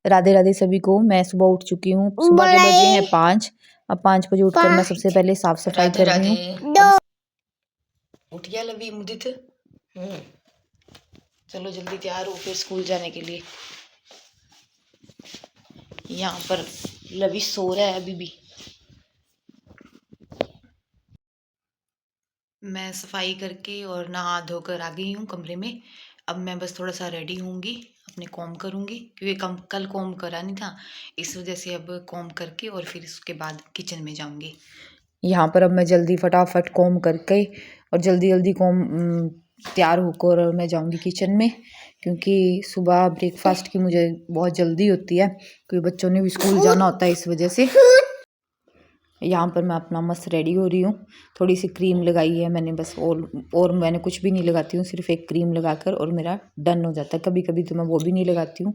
राधे राधे सभी को। मैं सुबह उठ चुकी हूँ। सुबह के बजे हैं 5। अब 5 बजे उठकर मैं सबसे पहले साफ सफाई कर रही हूँ। उठ गया लवी मुदित। चलो जल्दी तैयार हो फिर स्कूल जाने के लिए। यहाँ पर लवी सो रहा है अभी भी। मैं सफाई करके और नहा धोकर आ गई हूँ कमरे में। अब मैं बस थोड़ा सा रेडी होंगी, अपने कॉम करूँगी क्योंकि कल कॉम करा नहीं था, इस वजह से अब कॉम करके और फिर उसके बाद किचन में जाऊँगी। यहाँ पर अब मैं जल्दी फटाफट कॉम करके और जल्दी जल्दी कॉम तैयार होकर और मैं जाऊँगी किचन में, क्योंकि सुबह ब्रेकफास्ट की मुझे बहुत जल्दी होती है क्योंकि बच्चों ने भी स्कूल जाना होता है, इस वजह से। यहाँ पर मैं अपना मस्त रेडी हो रही हूँ। थोड़ी सी क्रीम लगाई है मैंने बस, और मैंने कुछ भी नहीं लगाती हूँ, सिर्फ एक क्रीम लगाकर और मेरा डन हो जाता है। कभी कभी तो मैं वो भी नहीं लगाती हूँ।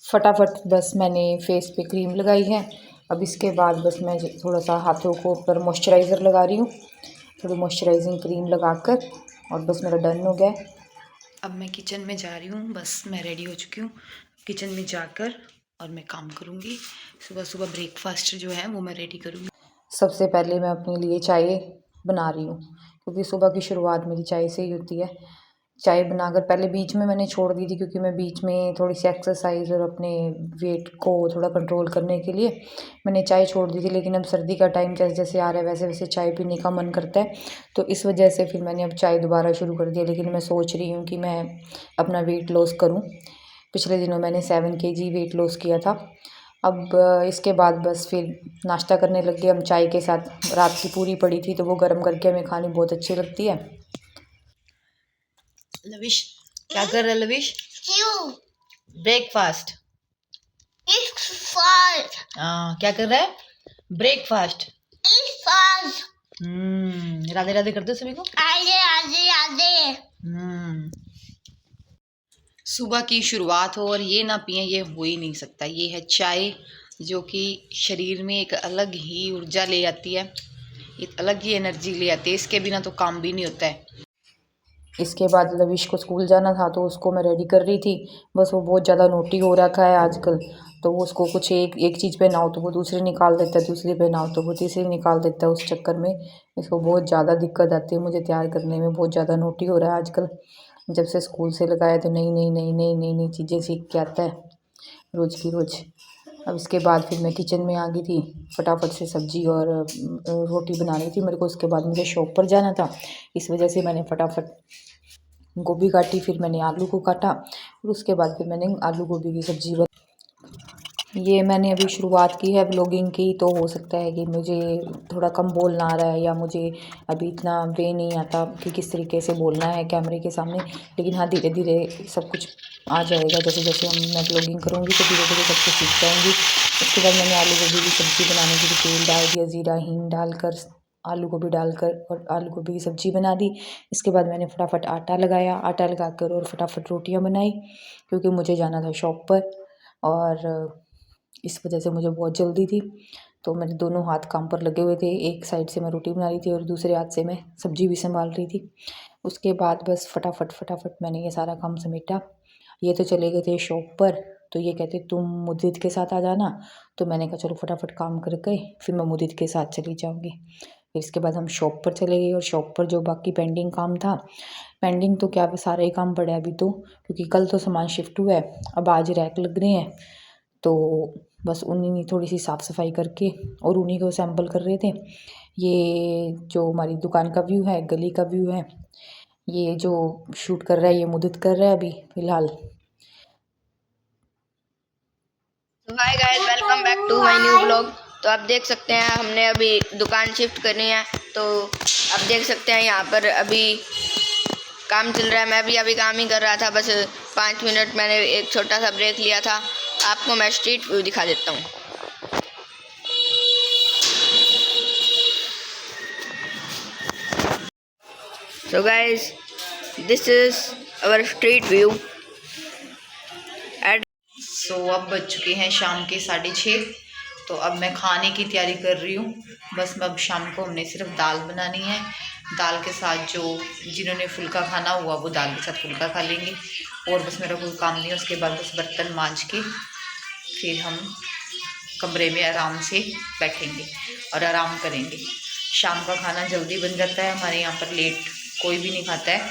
फटाफट बस मैंने फेस पे क्रीम लगाई है। अब इसके बाद बस मैं थोड़ा सा हाथों को ऊपर मॉइस्चराइज़र लगा रही हूँ, थोड़ी मॉइस्चराइजिंग क्रीम लगाकर, और बस मेरा डन हो गया। अब मैं किचन में जा रही हूँ, बस मैं रेडी हो चुकी हूँ। किचन में जाकर और मैं काम करूँगी। सुबह सुबह ब्रेकफास्ट जो है वो मैं रेडी करूँगी। सबसे पहले मैं अपने लिए चाय बना रही हूँ, क्योंकि सुबह की शुरुआत मेरी चाय से ही होती है। चाय बनाकर पहले बीच में मैंने छोड़ दी थी, क्योंकि मैं बीच में थोड़ी सी एक्सरसाइज और अपने वेट को थोड़ा कंट्रोल करने के लिए मैंने चाय छोड़ दी थी। लेकिन अब सर्दी का टाइम जैसे जैसे आ रहा है वैसे वैसे चाय पीने का मन करता है, तो इस वजह से फिर मैंने अब चाय दोबारा शुरू कर दिया। लेकिन मैं सोच रही हूँ कि मैं अपना वेट लॉस करूँ। पिछले दिनों मैंने 7 kg वेट लॉस किया था। अब इसके बाद बस फिर नाश्ता करने लग गए हम चाय के साथ। रात की पूरी पड़ी थी तो वो गर्म करके हमें खानी बहुत अच्छी लगती है। लविश क्या कर रहा है लविश? ब्रेकफास्ट। क्या कर रहा है? ब्रेकफास्ट। राधे राधे कर दो सभी को। सुबह की शुरुआत हो और ये ना पिए, ये हो ही नहीं सकता। ये है चाय, जो कि शरीर में एक अलग ही ऊर्जा ले आती है, एक अलग ही एनर्जी ले आती है। इसके बिना तो काम भी नहीं होता है। इसके बाद लविश को स्कूल जाना था तो उसको मैं रेडी कर रही थी। बस वो बहुत ज़्यादा नोटी हो रखा है आजकल, तो वो उसको कुछ एक चीज़ पे नाओ तो वो दूसरी निकाल देता है, दूसरी पे नाओ तो वो तीसरी निकाल देता है। उस चक्कर में इसको बहुत ज़्यादा दिक्कत आती है मुझे तैयार करने में। बहुत ज़्यादा नोटी हो रहा है आजकल। जब से स्कूल से लगाया तो नई नई नई नई नई नई चीज़ें सीख के आता है रोज़ की रोज़। अब इसके बाद फिर मैं किचन में आ गई थी, फटाफट से सब्ज़ी और रोटी बनानी थी मेरे को। उसके बाद मुझे शॉप पर जाना था, इस वजह से मैंने फटाफट गोभी काटी, फिर मैंने आलू को काटा और उसके बाद फिर मैंने आलू गोभी की सब्ज़ी बनाई। ये मैंने अभी शुरुआत की है व्लॉगिंग की, तो हो सकता है कि मुझे थोड़ा कम बोलना आ रहा है या मुझे अभी इतना वे नहीं आता कि किस तरीके से बोलना है कैमरे के सामने। लेकिन हाँ, धीरे धीरे सब कुछ आ जाएगा। जैसे जैसे मैं व्लॉगिंग करूँगी तो धीरे धीरे सब कुछ सीख जाऊँगी। उसके बाद मैंने आलू गोभी की सब्ज़ी बनाने के लिए तेल डाल दिया, ज़ीरा हींग डालकर आलू गोभी डालकर और आलू गोभी की सब्ज़ी बना दी। इसके बाद मैंने फटाफट आटा लगाया, आटा लगाकर और फटाफट रोटियाँ बनाई, क्योंकि मुझे जाना था शॉप पर और इस वजह से मुझे बहुत जल्दी थी। तो मेरे दोनों हाथ काम पर लगे हुए थे, एक साइड से मैं रोटी बना रही थी और दूसरे हाथ से मैं सब्ज़ी भी संभाल रही थी। उसके बाद बस फटाफट मैंने ये सारा काम समेटा। ये तो चले गए थे शॉप पर, तो ये कहते तुम मुदित के साथ आ जाना। तो मैंने कहा चलो फटाफट काम करके फिर मैं मुदित के साथ चली जाऊँगी। फिर इसके बाद हम शॉप पर चले गए और शॉप पर जो बाकी पेंडिंग काम था, पेंडिंग तो क्या सारे ही काम पड़े अभी तो, क्योंकि कल तो सामान शिफ्ट हुआ है। अब आज रैक लग रहे हैं, तो बस उन्हीं थोड़ी सी साफ़ सफाई करके और उन्हीं को सैंपल कर रहे थे। ये जो हमारी दुकान का व्यू है, गली का व्यू है, ये जो शूट कर रहा है ये मुदित कर रहा है अभी फ़िलहाल। Hi guys, welcome back to my new blog. तो आप देख सकते हैं हमने अभी दुकान शिफ्ट करनी है, तो आप देख सकते हैं यहाँ पर अभी काम चल रहा है। मैं भी अभी काम ही कर रहा था, बस 5 मिनट मैंने एक छोटा सा ब्रेक लिया था। आपको मैं स्ट्रीट व्यू दिखा देता हूँ। So guys, this is our street view. अब बज चुके हैं शाम के 6:30। तो अब मैं खाने की तैयारी कर रही हूँ। बस मैं अब शाम को हमने सिर्फ दाल बनानी है। दाल के साथ जो जिन्होंने फुल्का खाना हुआ वो दाल के साथ फुल्का खा लेंगे, और बस मेरा कोई काम नहीं है। उसके बाद बस बर्तन मांज के फिर हम कमरे में आराम से बैठेंगे और आराम करेंगे। शाम का खाना जल्दी बन जाता है हमारे यहाँ पर, लेट कोई भी नहीं खाता है।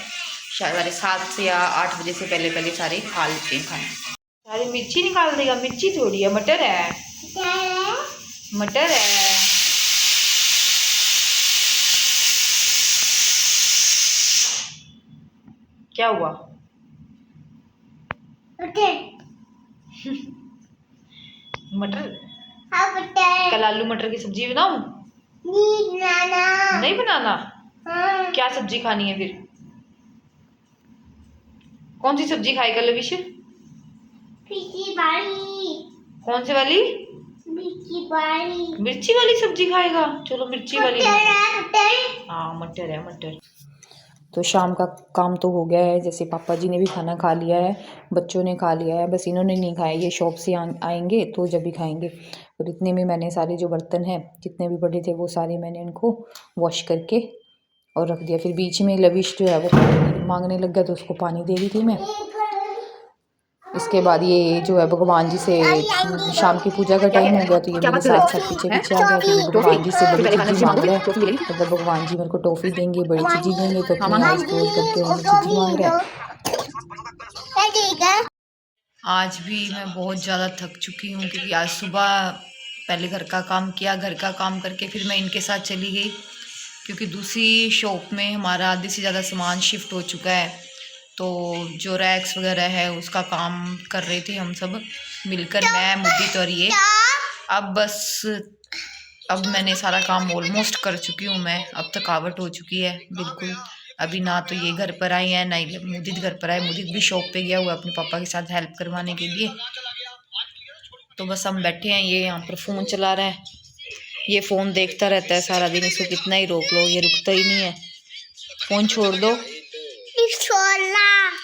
साढ़े 7 से या 8 बजे से पहले पहले सारे खा लेते हैं खाना। सारी मिर्ची निकाल देगा, मिर्ची थोड़ी है, मटर है, मटर है। क्या हुआ? मटर? कल आलू मटर की सब्जी बनाऊं? नहीं बनाना? क्या सब्जी खानी है फिर? कौन सी सब्जी खाएगा लविश? कौन सी वाली? मिर्ची वाली सब्जी खाएगा? चलो मिर्ची वाली। हाँ मटर है, मटर। तो शाम का काम तो हो गया है, जैसे पापा जी ने भी खाना खा लिया है, बच्चों ने खा लिया है, बस इन्होंने नहीं खाया, ये शॉप से आएंगे तो जब भी खाएंगे। और इतने में मैंने सारे जो बर्तन हैं जितने भी बड़े थे वो सारे मैंने इनको वॉश करके और रख दिया। फिर बीच में लविश जो है वो पानी मांगने लग गया तो उसको पानी दे रही थी मैं। इसके बाद ये जो है भगवान जी से, शाम की पूजा का टाइम हो गया तो ये मेरे साथ साथ पीछे पीछे आ गया। फिर भगवान जी से बड़ी चीज़ी मांग रहा है, मतलब भगवान जी मेरे को टॉफ़ी देंगे, बड़ी चीज़ी देंगे, तो अपनी आइज़ क्लोज करके वो चीज़ी मांग रहा है। आज भी मैं बहुत ज़्यादा थक चुकी हूँ क्योंकि आज सुबह पहले घर का काम किया, घर का काम करके फिर मैं इनके साथ चली गई क्योंकि दूसरी शॉप में हमारा आधे से ज़्यादा सामान शिफ्ट हो चुका है। तो जो रैक्स वगैरह है उसका काम कर रहे थे हम सब मिलकर, मैं, मुदीत और ये। अब मैंने सारा काम ऑलमोस्ट कर चुकी हूँ मैं, अब थकावट हो चुकी है बिल्कुल। अभी ना तो ये घर पर आई है ना ही मुदीत घर पर आए, मुदीत भी शॉप पे गया हुआ अपने पापा के साथ हेल्प करवाने के लिए। तो बस हम बैठे हैं, ये यहाँ पर फ़ोन चला रहा है, ये फ़ोन देखता रहता है सारा दिन, इसको कितना ही रोक लो ये रुकता ही नहीं है। फ़ोन छोड़ दो।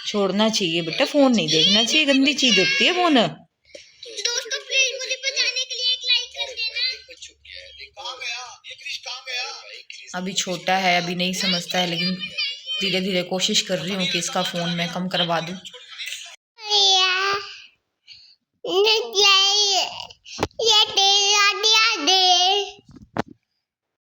छोड़ना चाहिए बेटा, फ़ोन नहीं देखना चाहिए, गंदी चीज़ होती है फ़ोन। दोस्तों प्लीज मुझे बचाने के लिए एक लाइक कर देना। अभी छोटा है, अभी नहीं समझता है, लेकिन धीरे धीरे कोशिश कर रही हूँ कि इसका फ़ोन मैं कम करवा दूँ।